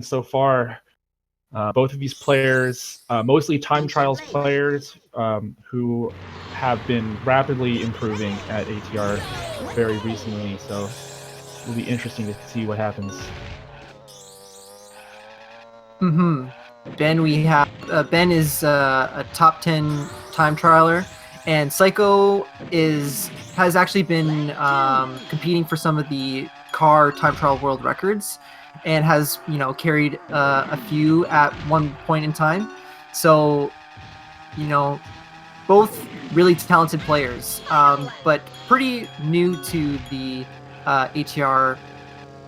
so far. Both of these players, mostly time trials players, who have been rapidly improving at ATR very recently, so it'll be interesting to see what happens. Ben, we have Ben is a top 10 time trialer, and Psycho has actually been competing for some of the car time trial world records, and has carried a few at one point in time. So, both really talented players, but pretty new to the ATR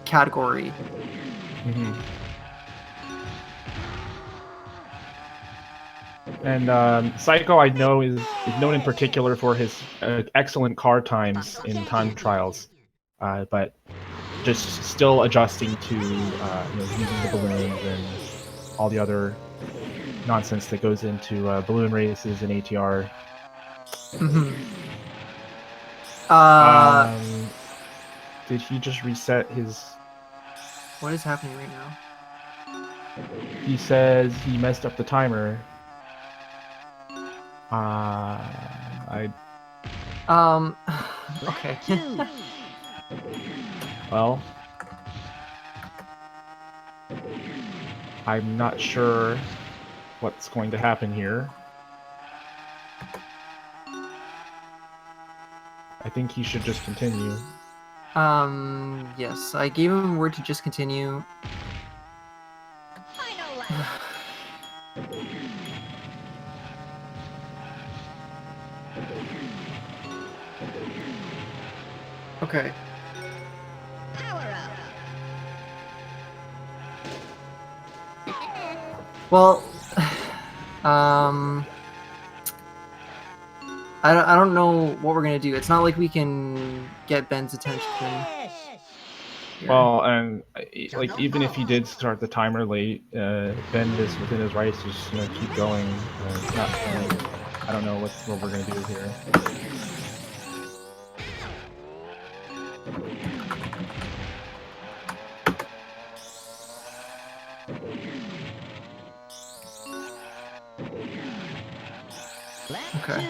category. And Psycho, I know, is known in particular for his excellent car times in time trials, but just still adjusting to using the balloons and all the other nonsense that goes into balloon races in ATR. Did he just reset his... What is happening right now? He says he messed up the timer. Okay. Well, I'm not sure what's going to happen here. I think he should just continue. Yes, I gave him a word to just continue. Okay. Well, I don't know what we're gonna do. It's not like we can get Ben's attention. Well, and like even if he did start the timer late, Ben is within his rights to just keep going. I don't know what we're gonna do here. Okay.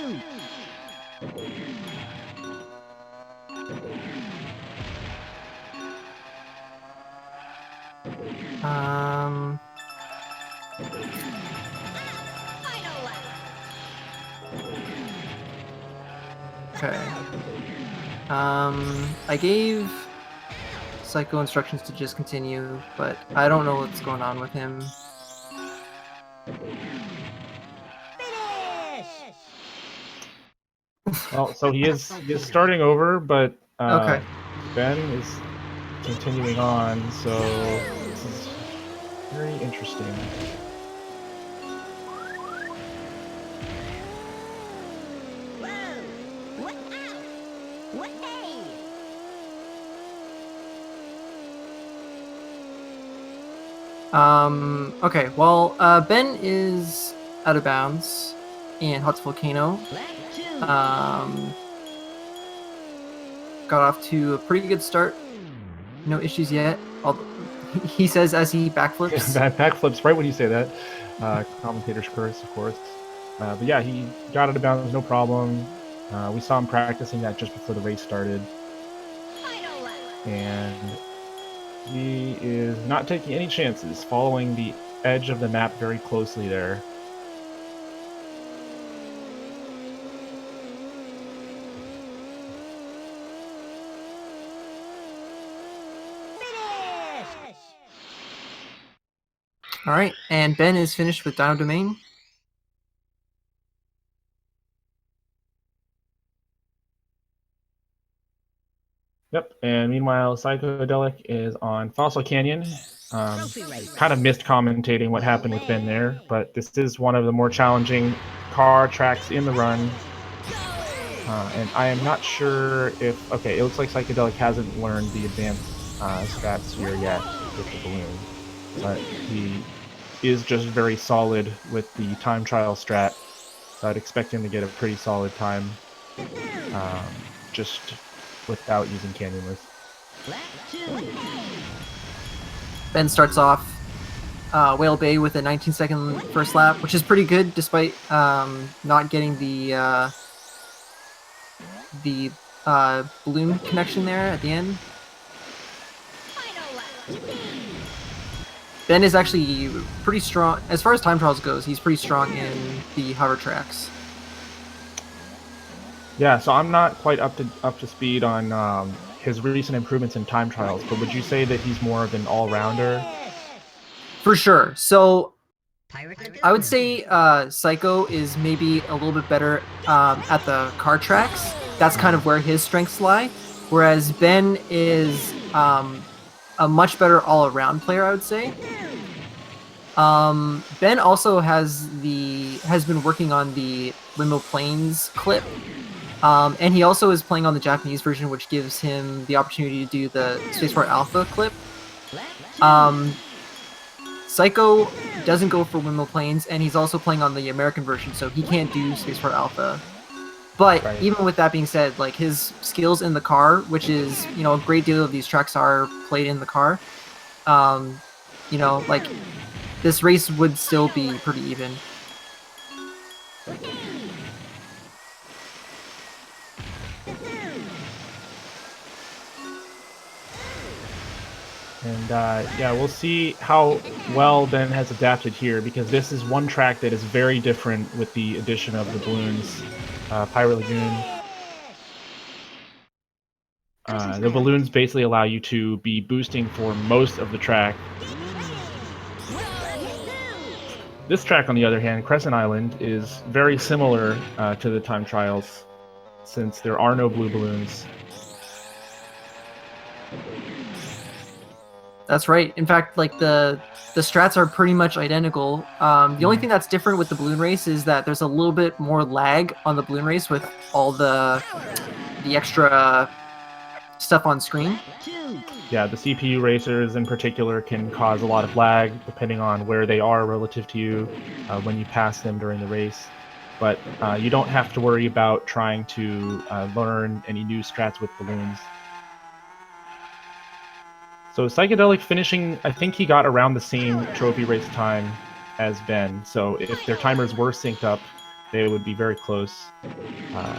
Okay. I gave Psycho instructions to just continue, but I don't know what's going on with him. Well, so he is starting over, but Okay. Ben is continuing on, so this is very interesting. Okay, well, Ben is out of bounds in Hot Volcano. Got off to a pretty good start. No issues yet. He says as he backflips. Backflips right when you say that. Commentator's curse, of course. But yeah, he got out of bounds, no problem. We saw him practicing that just before the race started. And he is not taking any chances, following the edge of the map very closely there. All right, and Ben is finished with Dino Domain. Yep, and meanwhile, Psychodelic is on Fossil Canyon. Kind of missed commentating what happened with Ben there, but this is one of the more challenging car tracks in the run. And I am not sure if... Okay, it looks like Psychodelic hasn't learned the advanced strats here yet with the balloon, but he is just very solid with the time trial strat, so I'd expect him to get a pretty solid time, just without using Canyonless. Ben starts off Whale Bay with a 19-second first lap, which is pretty good despite not getting the balloon connection there at the end. Ben is actually pretty strong as far as time trials goes. He's pretty strong in the hover tracks. Yeah, so I'm not quite up to speed on his recent improvements in time trials, but would you say that he's more of an all-rounder? For sure. So I would say Psycho is maybe a little bit better at the car tracks. That's kind of where his strengths lie. Whereas Ben is a much better all-around player, I would say. Ben also has been working on the Limo Plains clip. And he also is playing on the Japanese version, which gives him the opportunity to do the Spaceport Alpha clip. Psycho doesn't go for Windmill Plains, and he's also playing on the American version, so he can't do Spaceport Alpha. But Right. even with that being said, like his skills in the car, which is, you know, a great deal of these tracks are played in the car, you know, like this race would still be pretty even. And yeah, we'll see how well Ben has adapted here, because this is one track that is very different with the addition of the balloons. Pirate Lagoon. The balloons basically allow you to be boosting for most of the track. This track, on the other hand, Crescent Island, is very similar to the time trials, since there are no blue balloons. That's right. In fact, like the strats are pretty much identical. The only thing that's different with the balloon race is that there's a little bit more lag on the balloon race with all the extra stuff on screen. Yeah, the CPU racers in particular can cause a lot of lag depending on where they are relative to you when you pass them during the race. But you don't have to worry about trying to learn any new strats with balloons. So Psychedelic finishing, I think he got around the same trophy race time as Ben. So if their timers were synced up, they would be very close. All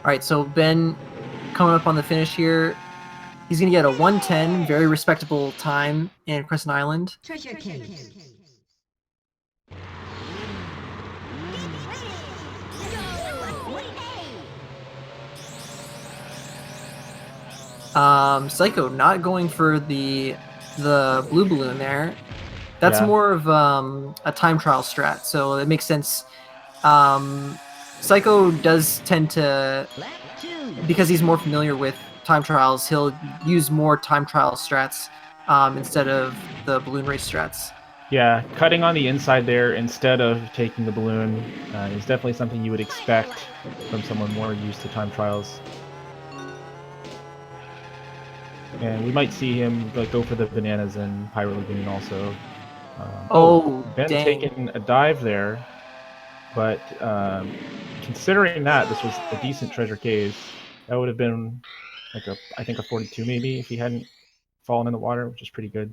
right, so Ben coming up on the finish here. He's going to get a 1:10, very respectable time in Crescent Island. Treasure case. Psycho not going for the blue balloon there. That's Yeah. more of a time trial strat, so it makes sense. Psycho does tend to, because he's more familiar with time trials, he'll use more time trial strats instead of the balloon race strats. Yeah, cutting on the inside there instead of taking the balloon is definitely something you would expect from someone more used to time trials. And we might see him go for the bananas in Pirate Lagoon also. Ben dang. taking a dive there, but considering that this was a decent treasure case, that would have been like I think a 42 maybe if he hadn't fallen in the water, which is pretty good.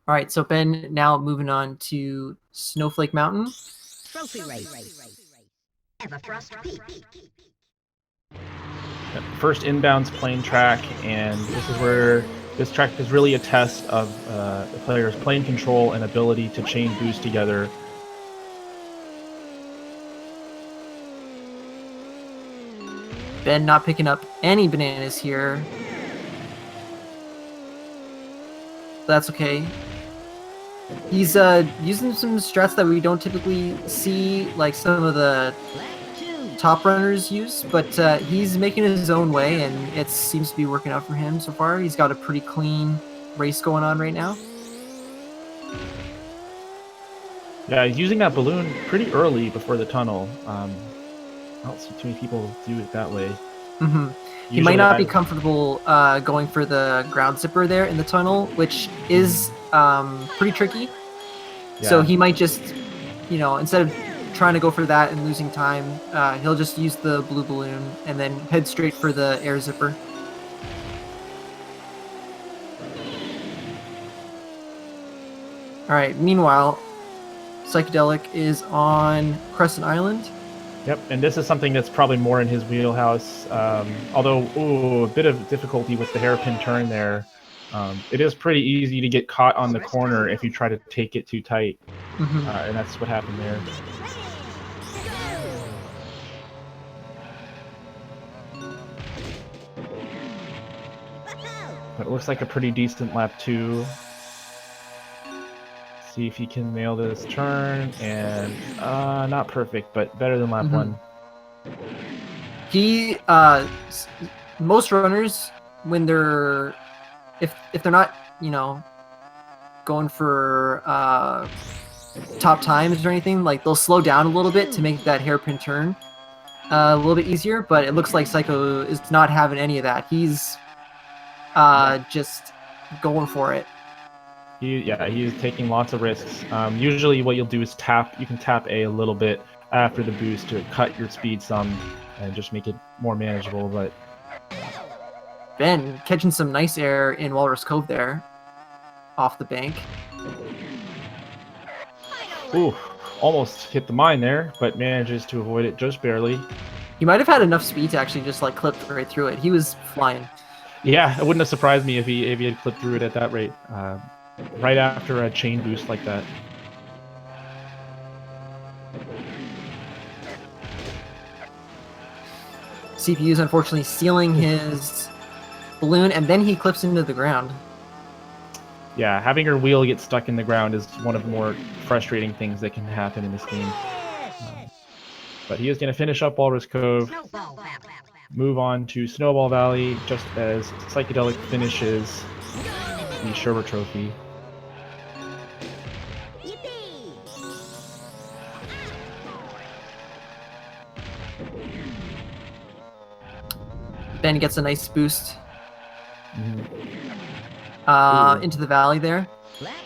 All right, so Ben now moving on to Snowflake Mountain. Trophy race. Everfrost Peak. First inbounds plane track, and this is where this track is really a test of the player's plane control and ability to chain boost together. Ben not picking up any bananas here. That's okay. He's using some strats that we don't typically see, like some of the top runners use, but he's making his own way, and it seems to be working out for him so far. He's got a pretty clean race going on right now. Yeah, he's using that balloon pretty early before the tunnel. I don't see too many people do it that way. He might not be comfortable going for the ground zipper there in the tunnel, which is pretty tricky. Yeah. So he might just, instead of trying to go for that and losing time, he'll just use the blue balloon and then head straight for the air zipper. All right. Meanwhile, Psychedelic is on Crescent Island. Yep, and this is something that's probably more in his wheelhouse. Although, a bit of difficulty with the hairpin turn there. It is pretty easy to get caught on the corner if you try to take it too tight, and that's what happened there. But it looks like a pretty decent lap 2. See if he can nail this turn, and not perfect, but better than lap 1. He most runners, when they're if they're not going for top times or anything, like they'll slow down a little bit to make that hairpin turn a little bit easier. But it looks like Psycho is not having any of that. He's just going for it. He's taking lots of risks. Usually what you'll do is you can tap A little bit after the boost to cut your speed some and just make it more manageable, but... Ben catching some nice air in Walrus Cove there, off the bank. Ooh, almost hit the mine there, but manages to avoid it just barely. He might have had enough speed to actually just clip right through it. He was flying. Yeah, it wouldn't have surprised me if he had clipped through it at that rate. Right after a chain boost like that. CPU's unfortunately sealing his balloon, and then he clips into the ground. Yeah, having your wheel get stuck in the ground is one of the more frustrating things that can happen in this game. But he is going to finish up Walrus Cove, move on to Snowball Valley, just as Psychedelic finishes the Sherbert Trophy. Ben gets a nice boost into the valley there.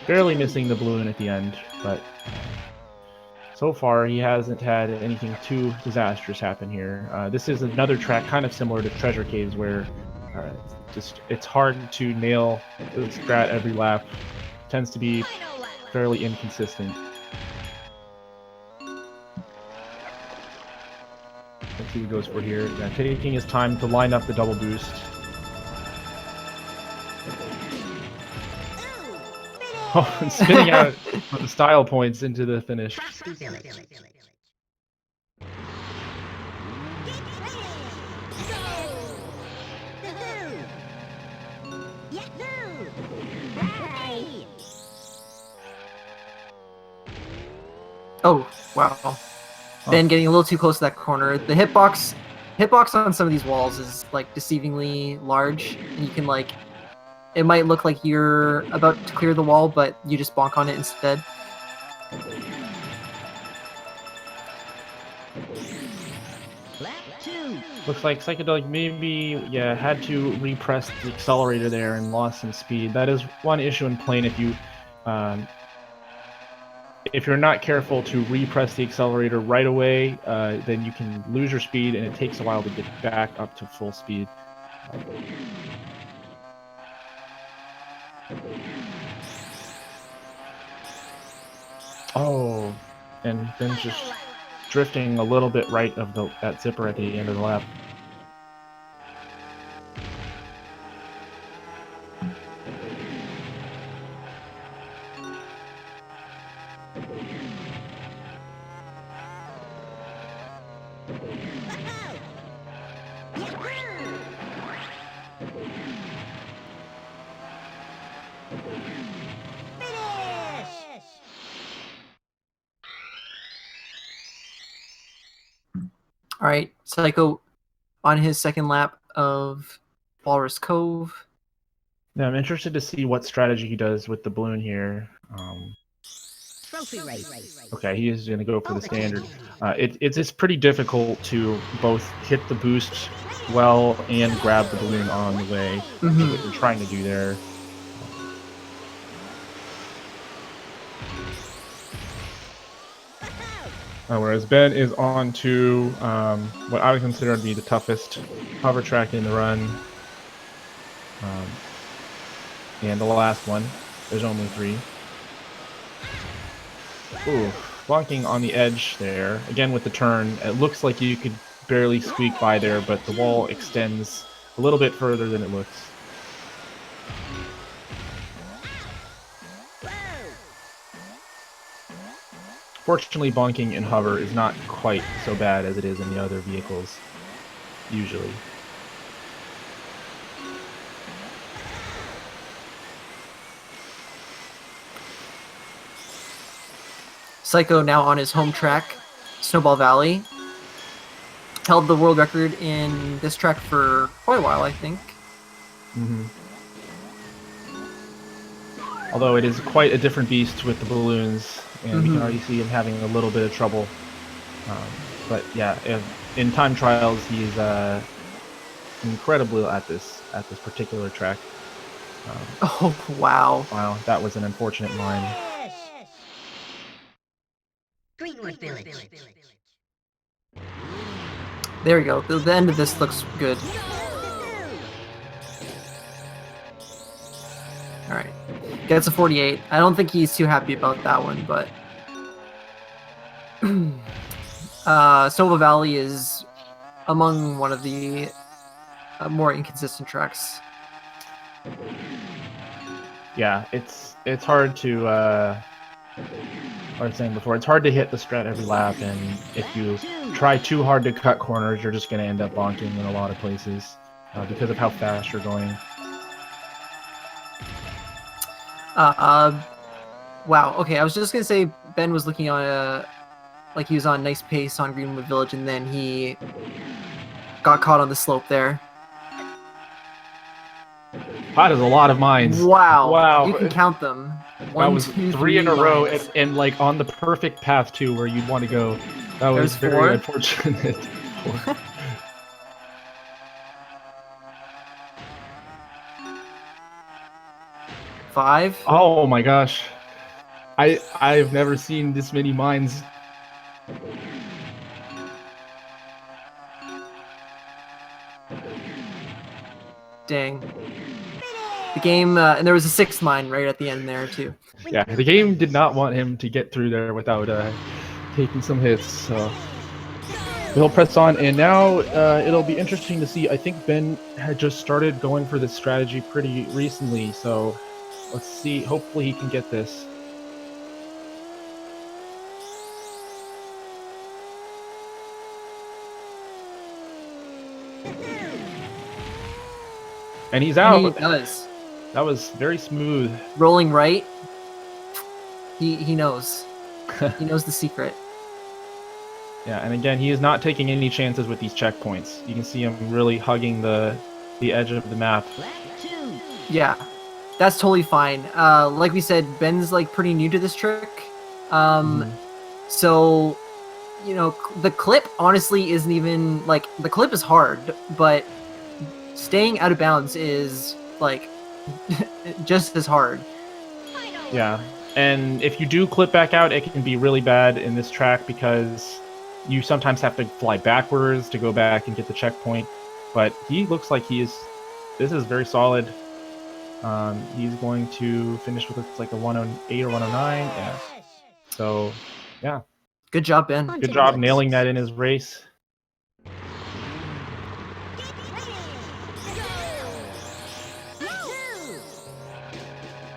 Barely missing the balloon at the end, but so far he hasn't had anything too disastrous happen here. This is another track kind of similar to Treasure Caves where it's hard to nail the strat every lap. Tends to be fairly inconsistent. Let's see what he goes for here. Yeah, taking his time to line up the double boost. Oh, and spinning out the style points into the finish. Oh, wow. Ben getting a little too close to that corner. The hitbox on some of these walls is deceivingly large, and you can it might look like you're about to clear the wall, but you just bonk on it instead. Looks like Psychedelic maybe had to repress the accelerator there and lost some speed. That is one issue in plane if you're not careful to repress the accelerator right away, then you can lose your speed, and it takes a while to get back up to full speed. Oh, and then just drifting a little bit right of that zipper at the end of the lap. All right, Psycho on his second lap of Walrus Cove. Now I'm interested to see what strategy he does with the balloon here. Okay, he is going to go for the standard. It's pretty difficult to both hit the boost well and grab the balloon on the way. Mhm. What you're trying to do there. Whereas Ben is on to what I would consider to be the toughest hover track in the run. And the last one. There's only 3. Ooh, bonking on the edge there. Again with the turn, it looks like you could barely squeak by there, but the wall extends a little bit further than it looks. Fortunately, bonking in hover is not quite so bad as it is in the other vehicles, usually. Psycho now on his home track, Snowball Valley. Held the world record in this track for quite a while, I think. Mm-hmm. Although it is quite a different beast with the balloons, and we can already see him having a little bit of trouble. But yeah, in time trials, he's incredible at this particular track. Oh, wow. Wow, that was an unfortunate line. Greenwood Village. There we go. The end of this looks good. Alright. Gets a 48. I don't think he's too happy about that one, but... Snowball Valley is among one of the more inconsistent tracks. Yeah, it's hard to, like I was saying before, it's hard to hit the strat every lap, and if you try too hard to cut corners, you're just going to end up bonking in a lot of places because of how fast you're going. Wow, okay, I was just gonna say Ben was looking on like he was on nice pace on Greenwood Village, and then he got caught on the slope there. That is a lot of mines. Wow. Wow. You can count them. That One, was two, 3 in a row, mines. and like on the perfect path too, where you'd want to go. That was There's very 4. unfortunate. 5. Oh my gosh, I've never seen this many mines. Dang. The game, and there was a 6th mine right at the end there too. Yeah, the game did not want him to get through there without taking some hits. So he'll press on, and now it'll be interesting to see. I think Ben had just started going for this strategy pretty recently, so let's see. Hopefully he can get this. And he's out. He does. That was very smooth. Rolling right. He knows. He knows the secret. Yeah, and again, he is not taking any chances with these checkpoints. You can see him really hugging the edge of the map. Yeah, that's totally fine. Like we said, Ben's like pretty new to this trick. So, you know, the clip honestly isn't even like the clip is hard, but staying out of bounds is like just as hard. Yeah, and if you do clip back out, it can be really bad in this track because you sometimes have to fly backwards to go back and get the checkpoint. But he looks like this is very solid. He's going to finish with like a 108 or 109. Yeah. So, yeah. Good job, Ben. Good job nailing that in his race.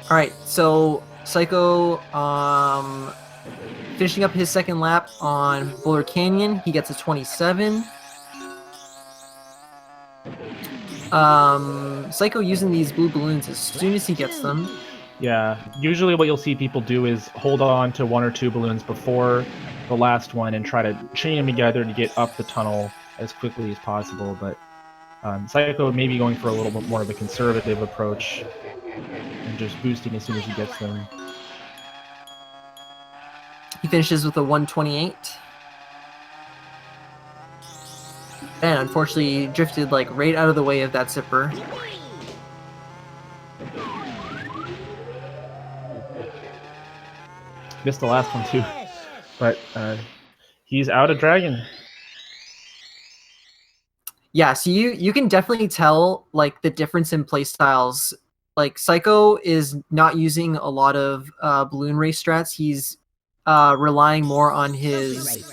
All right, so Psycho finishing up his second lap on Boulder Canyon. He gets a 27. Psycho using these blue balloons as soon as he gets them. Yeah, usually what you'll see people do is hold on to 1 or 2 balloons before the last one and try to chain them together to get up the tunnel as quickly as possible, but Psycho may be going for a little bit more of a conservative approach and just boosting as soon as he gets them. He finishes with a 128. Ben unfortunately drifted like right out of the way of that zipper. Missed the last one too, but he's out of dragon. Yeah, so you can definitely tell like the difference in playstyles. Like Psycho is not using a lot of balloon race strats. He's relying more on his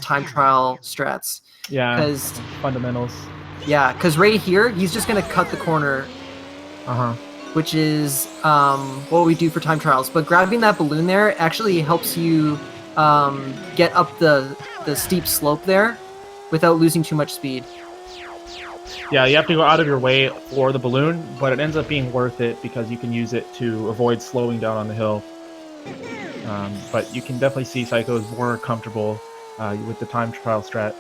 time trial strats. Yeah, Because fundamentals. yeah, because right here he's just gonna cut the corner, which is what we do for time trials. But grabbing that balloon there actually helps you get up the steep slope there without losing too much speed. Yeah, you have to go out of your way for the balloon, but it ends up being worth it because you can use it to avoid slowing down on the hill. But you can definitely see Psycho is more comfortable with the time trial strat.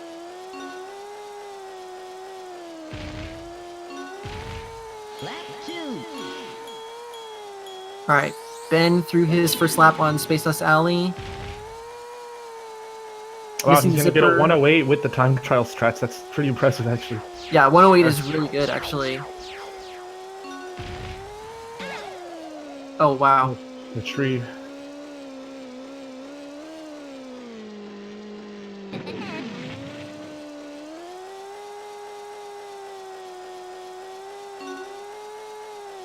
Alright, Ben threw his first lap on Space Dust Alley. Wow, Missing he's going to get a zipper. 108 with the time trial strats. That's pretty impressive, actually. Yeah, 108 is really good, actually. Oh, wow. The tree.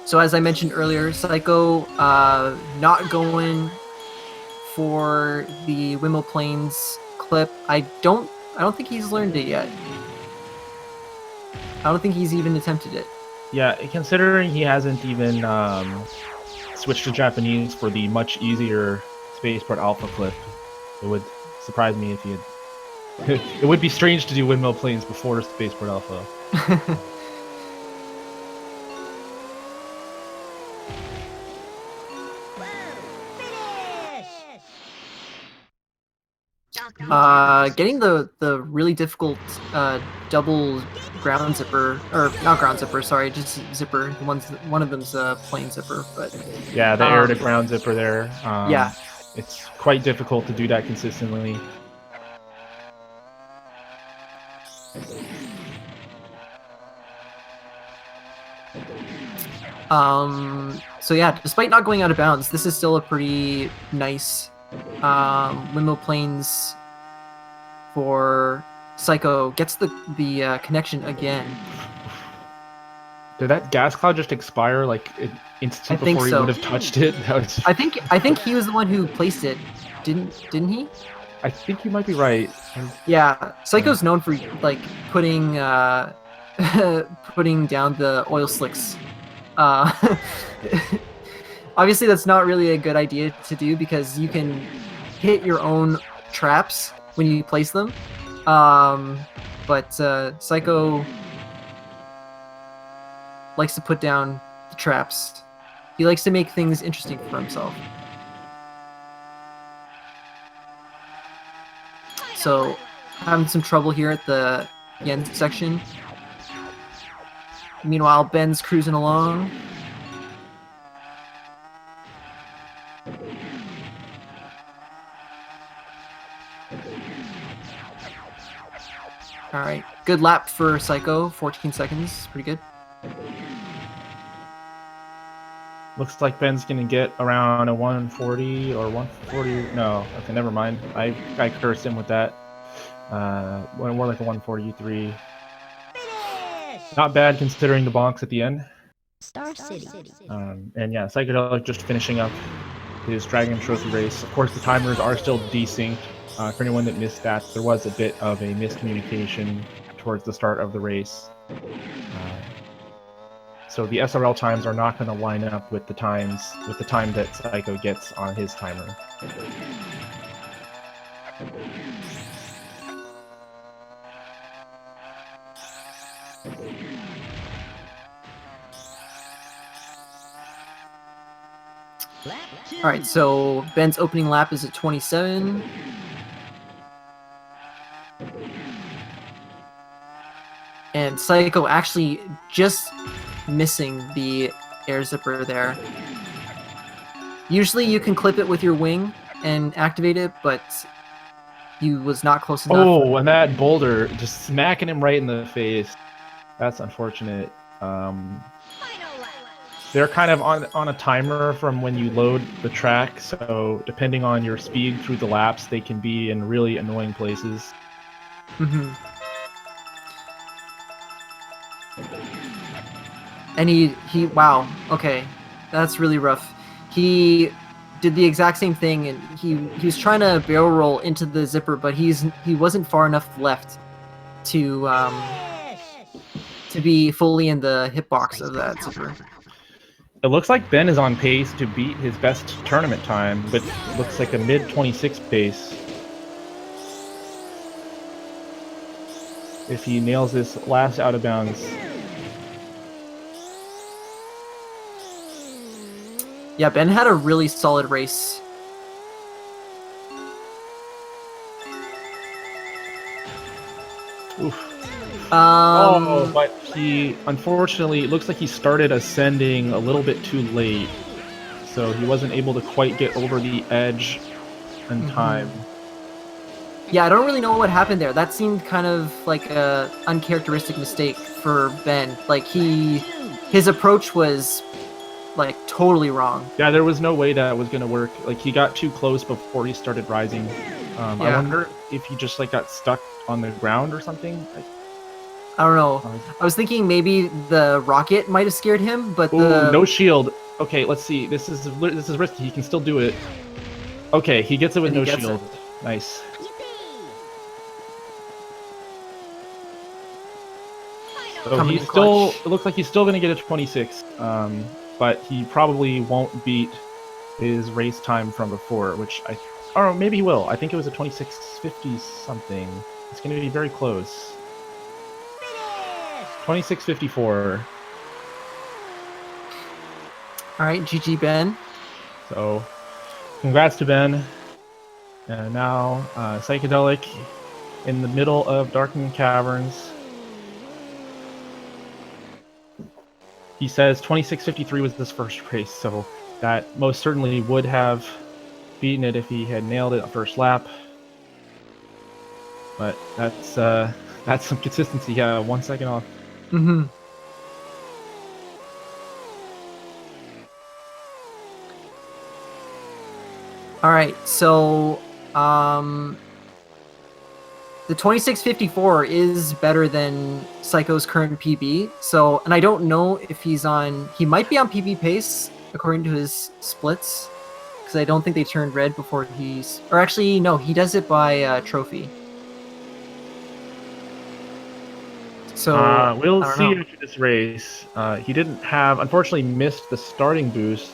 So as I mentioned earlier, Psycho not going for the Windmill Plains clip. I don't think he's learned it yet. I don't think he's even attempted it. Yeah, considering he hasn't even switched to Japanese for the much easier Spaceport Alpha clip, it would surprise me if he had... It would be strange to do Windmill Plains before Spaceport Alpha. Getting the really difficult double ground zipper, or not ground zipper, sorry, just zipper. One of them's a plain zipper, but yeah, the air to ground zipper there. Yeah, it's quite difficult to do that consistently. So yeah, despite not going out of bounds, this is still a pretty nice Windmill Plains for Psycho. Gets the connection again. Did that gas cloud just expire like an instant before he would have touched it? That was... I think he was the one who placed it. Didn't he? I think you might be right. Yeah, Psycho's known for like putting putting down the oil slicks. Obviously, that's not really a good idea to do because you can hit your own traps when you place them. But Psycho likes to put down the traps. He likes to make things interesting for himself. So, having some trouble here at the end section. Meanwhile, Ben's cruising along. Alright, good lap for Psycho, 14 seconds, pretty good. Looks like Ben's gonna get around a 140 or 140. No, okay, never mind. I cursed him with that. More like a 143. Not bad considering the bonks at the end. Star City. And yeah, Psychedelic just finishing up his Dragon Trophy race. Of course, the timers are still desynced. For anyone that missed that, there was a bit of a miscommunication towards the start of the race. So the SRL times are not going to line up with the time that Psycho gets on his timer. Alright, so Ben's opening lap is at 27. And Psycho actually just missing the air zipper there. Usually you can clip it with your wing and activate it, but he was not close enough. Oh, and that boulder just smacking him right in the face. That's unfortunate. They're kind of on a timer from when you load the track, so depending on your speed through the laps, they can be in really annoying places. Mm-hmm. And he wow, okay, that's really rough. He did the exact same thing, and he was trying to barrel roll into the zipper, but he wasn't far enough left to be fully in the hitbox of that zipper. It looks like Ben is on pace to beat his best tournament time, which looks like a mid-26 pace. If he nails this last out of bounds. Yeah, Ben had a really solid race. Oof. Oh, But he, unfortunately, it looks like he started ascending a little bit too late. So he wasn't able to quite get over the edge in time. yeah, I don't really know what happened there. That seemed kind of like a uncharacteristic mistake for Ben. Like his approach was like totally wrong. Yeah, there was no way that was going to work. Like, he got too close before he started rising. I Yeah. wonder if he just, like, got stuck on the ground or something. I don't know. I was thinking maybe the rocket might have scared him, but Ooh, no shield. Okay, let's see. This is risky. He can still do it. Okay, he gets it with And he no gets shield. it. Nice. So Coming he's in still. clutch. It looks like he's still going to get a 26. But he probably won't beat his race time from before, which or maybe he will. I think it was a 26:50 something. It's going to be very close. 26:54. All right, GG Ben. So, congrats to Ben. And now, Psychodelic in the middle of Darkened Caverns. He says 26:53 was his first race, so that most certainly would have beaten it if he had nailed it on first lap. But that's some consistency. Yeah, 1 second off. Mm-hmm. All right, so the 26:54 is better than Psycho's current PB. So, and I don't know if he might be on PB pace according to his splits, because I don't think they turned red before or actually no, he does it by trophy. So we'll I don't see know. after this race. He unfortunately missed the starting boost.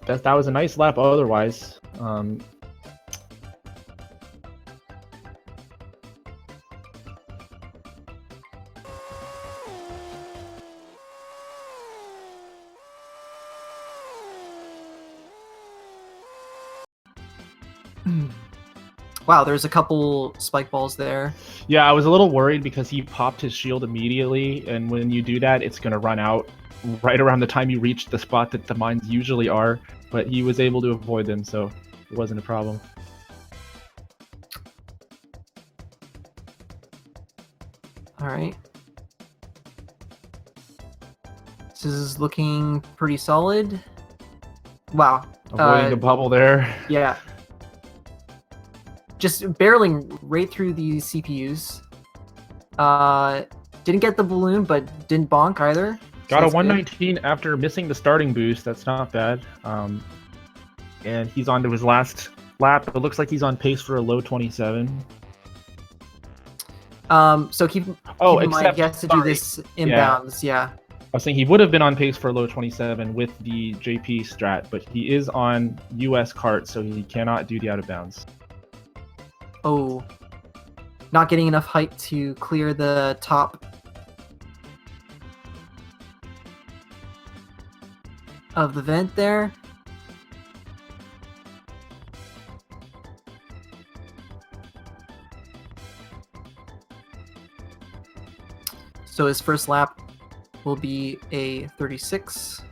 That was a nice lap otherwise. Wow, there's a couple spike balls there. Yeah, I was a little worried because he popped his shield immediately, and when you do that, it's going to run out right around the time you reach the spot that the mines usually are, but he was able to avoid them, so it wasn't a problem. All right. This is looking pretty solid. Wow. Avoiding the bubble there. Yeah. Just barreling right through these CPUs. Didn't get the balloon, but didn't bonk either. Got a that's 119 after missing the starting boost. That's not bad. And he's on to his last lap. It looks like he's on pace for a low 27. So keep in mind, he has to do this inbounds. Yeah. I was saying he would have been on pace for a low 27 with the JP strat, but he is on US cart, so he cannot do the out of bounds. Oh. Not getting enough height to clear the top of the vent there. So his first lap will be a 36.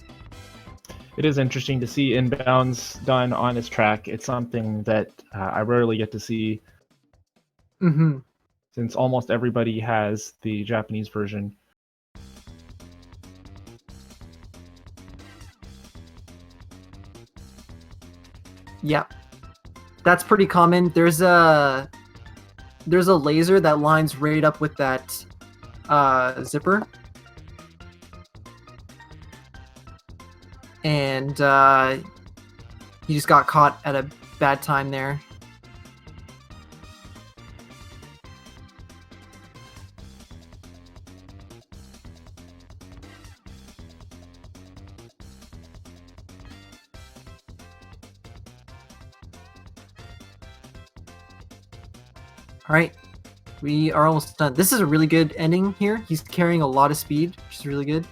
It is interesting to see inbounds done on this track. It's something that I rarely get to see Mm-hmm. since almost everybody has the Japanese version. Yeah, that's pretty common. There's a laser that lines right up with that zipper, and he just got caught at a bad time there. All right, we are almost done. This is a really good ending here. He's carrying a lot of speed, which is really good.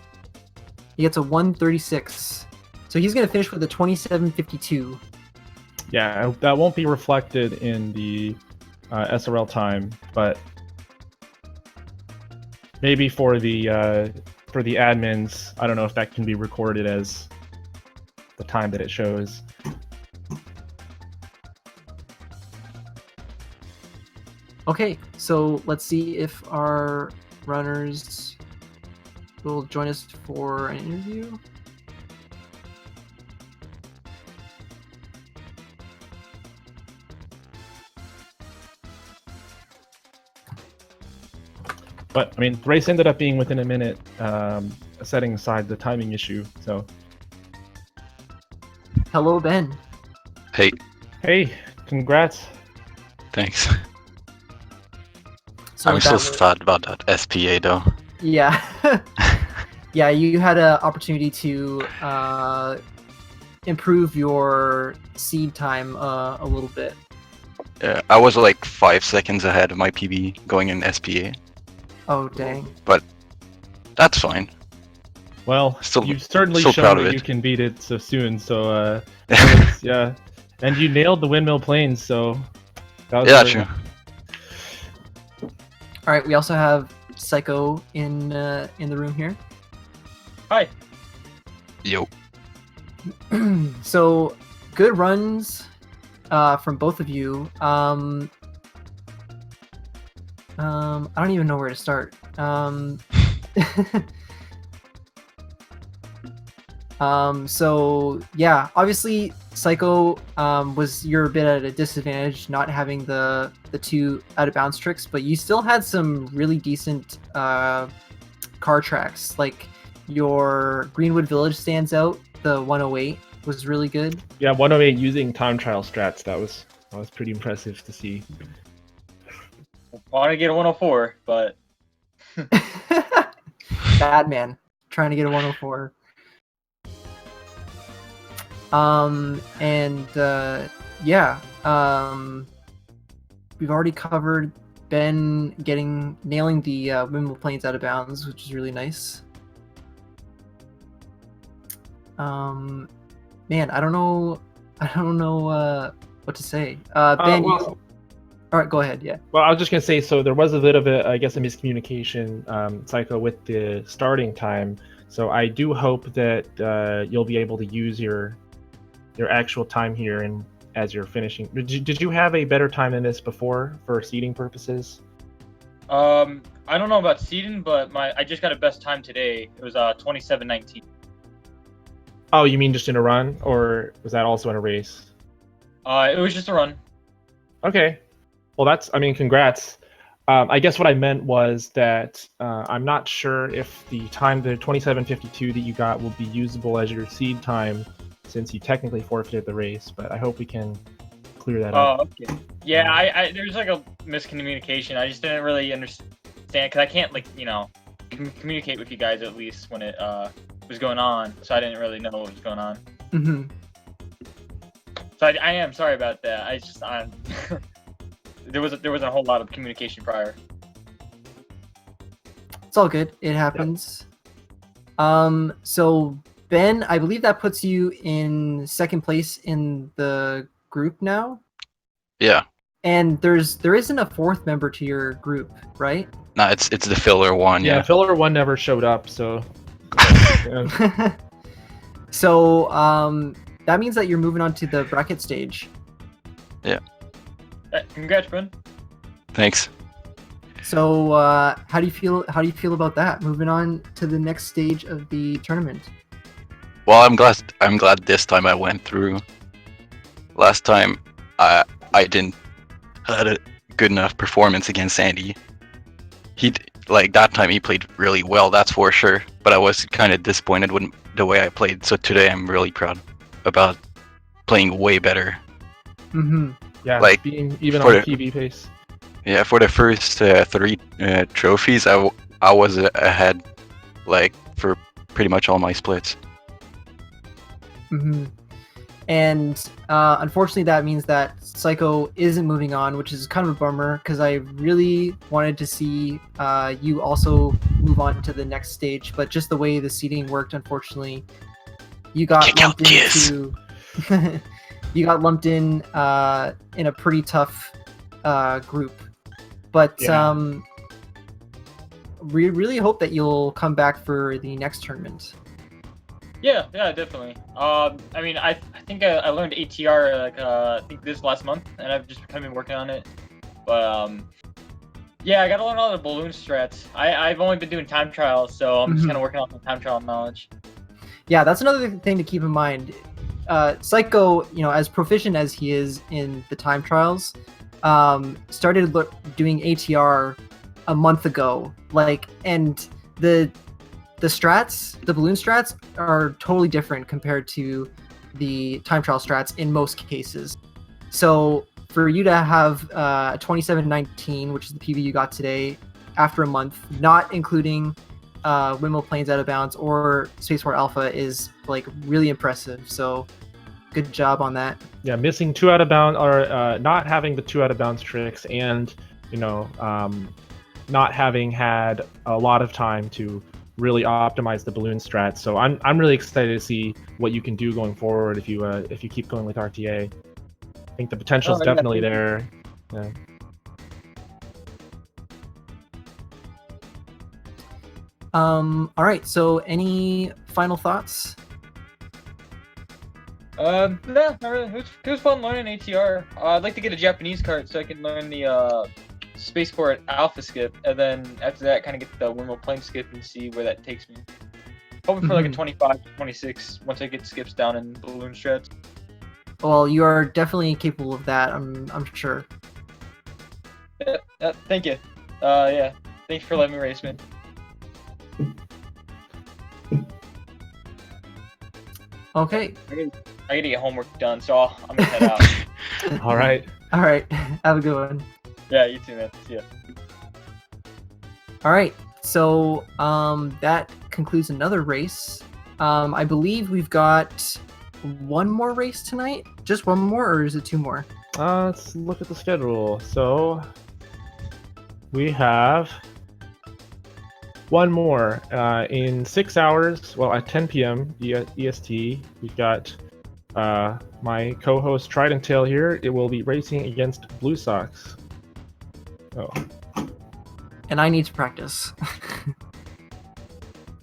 He gets a 136. So he's going to finish with a 27:52. Yeah, that won't be reflected in the SRL time, but maybe for the admins, I don't know if that can be recorded as the time that it shows. Okay, so let's see if our runners will join us for an interview. But I mean, the race ended up being within a minute, setting aside the timing issue. So, Hello, Ben. Hey, hey, congrats. thanks. So I'm with so that, sad about that SPA though. yeah, yeah, you had an opportunity to improve your seed time a little bit. Yeah, I was like 5 seconds ahead of my PB going in SPA. Oh dang! That's fine. Well, Still- you've certainly still shown proud of that it. you can beat it so soon. So, yeah, and you nailed the windmill planes. So, that was Yeah, really true. nice. All right, we also have Psycho in the room here. Hi. Yo. So good runs from both of you. I don't even know where to start. So yeah, obviously Psycho you're a bit at a disadvantage not having the two out of bounds tricks, but you still had some really decent car tracks. Like your Greenwood Village stands out. The 108 was really good. Yeah, 108 using time trial strats. That was pretty impressive to see. Want to get a 104, but Bad man trying to get a 104. We've already covered Ben nailing the windmill planes out of bounds, which is really nice. Man, I don't know what to say. Ben, Well, all right, go ahead. Yeah. well, I was just gonna say, so there was a bit of a miscommunication, Psycho, with the starting time. So I do hope that you'll be able to use your actual time here and as you're finishing. Did you have a better time than this before for seeding purposes? I don't know about seeding, but I just got a best time today. It was 27:19. Oh, you mean just in a run, or was that also in a race? It was just a run. Okay. Well, congrats. I guess what I meant was that I'm not sure if the 27:52 that you got will be usable as your seed time, since you technically forfeited the race, but I hope we can clear that up. Oh, okay. Yeah, there's like a miscommunication. I just didn't really understand because I can't communicate with you guys at least when it was going on, so I didn't really know what was going on. Mm-hmm. So I am sorry about that. There wasn't a whole lot of communication prior. It's all good. It happens. So Ben, I believe that puts you in second place in the group now. Yeah. And there isn't a fourth member to your group, right? No, it's the filler one. Yeah, Yeah. filler one never showed up, so. Yeah. So that means that you're moving on to the bracket stage. Congrats, Brun. Thanks. So how do you feel? How do you feel about that? Moving on to the next stage of the tournament. Well, I'm glad this time I went through. Last time I didn't had a good enough performance against Sandy. That time he played really well, that's for sure. But I was kind of disappointed with the way I played. So today I'm really proud about playing way better. Mm-hmm. Yeah, Like, being even for on the- PB pace. Yeah, for the first 3 trophies, I was ahead, like for pretty much all my splits. Mm-hmm. And unfortunately, that means that Psycho isn't moving on, which is kind of a bummer because I really wanted to see you also move on to the next stage. But just the way the seating worked, unfortunately, you got Kick out lumped into you got lumped in a pretty tough group. But Yeah. we really hope that you'll come back for the next tournament. Yeah, definitely. I mean, I think I learned ATR I think this last month, and I've just kind of been working on it. But yeah, I gotta learn all the balloon strats. I've only been doing time trials, so I'm just kind of working on the time trial knowledge. Yeah, that's another thing to keep in mind. Psycho, as proficient as he is in the time trials, started doing ATR a month ago. And the balloon strats are totally different compared to the time trial strats in most cases. So for you to have 2719, which is the PV you got today, after a month, not including Windmill Plains Out of Bounds or Space War Alpha, is really impressive. So good job on that. Yeah, missing 2 out of bounds, or not having the 2 out of bounds tricks, and not having had a lot of time to really optimize the balloon strat. So I'm really excited to see what you can do going forward if you keep going with RTA. I think the potential is definitely there. Yeah. All right. So any final thoughts? No, not really. It was fun learning ATR. I'd like to get a Japanese card so I can learn the Spaceport Alpha skip, and then after that, kind of get the Windmill Plain skip and see where that takes me. Hoping for like a 25 to 26 once I get skips down in balloon strats. Well, you are definitely capable of that. I'm sure. Yeah, thank you. Yeah, thanks for letting me race, man. Okay. I gotta get homework done, so I'm gonna head out. All right. All right. Have a good one. Yeah, you too, man. See ya. All right. So that concludes another race. I believe we've got one more race tonight. Just one more, or is it 2 more? Let's look at the schedule. So we have one more in 6 hours. Well, at 10 p.m. EST, we've got my co-host Trident Tail here. It will be racing against Blue Sox. Oh. And I need to practice.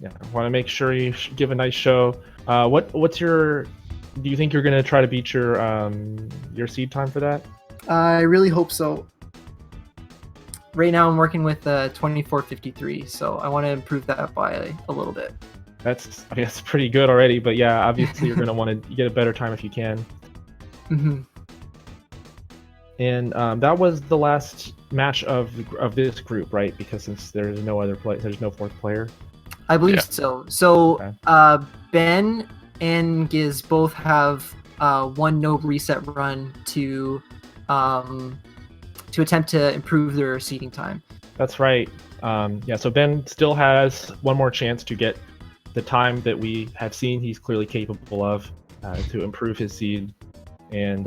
Yeah, I want to make sure you give a nice show. What's your? Do you think you're gonna try to beat your seed time for that? I really hope so. Right now, I'm working with 24:53, so I want to improve that by a little bit. That's pretty good already. But yeah, obviously you're gonna want to get a better time if you can. Mm-hmm. And that was the last match of this group, right? Because since there's no other there's no 4th player. I believe Yeah. so. So Okay. Ben and Giz both have one no reset run to attempt to improve their seeding time. That's right. Yeah, so Ben still has one more chance to get the time that we have seen he's clearly capable of to improve his seed. And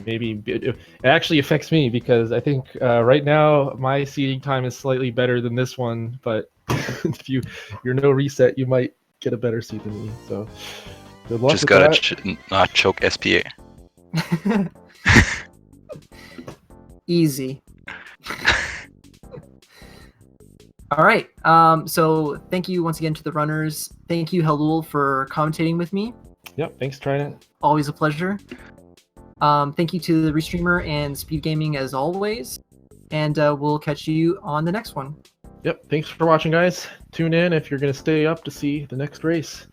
maybe it actually affects me because I think right now my seeding time is slightly better than this one. But if you're no reset, you might get a better seed than me. So good luck Just with gotta that. not choke SPA. Easy. All right. So thank you once again to the runners. Thank you, Halul, for commentating with me. Yep, thanks, Trident. Always a pleasure. Thank you to the Restreamer and SpeedGaming as always. And we'll catch you on the next one. Yep, thanks for watching, guys. Tune in if you're going to stay up to see the next race.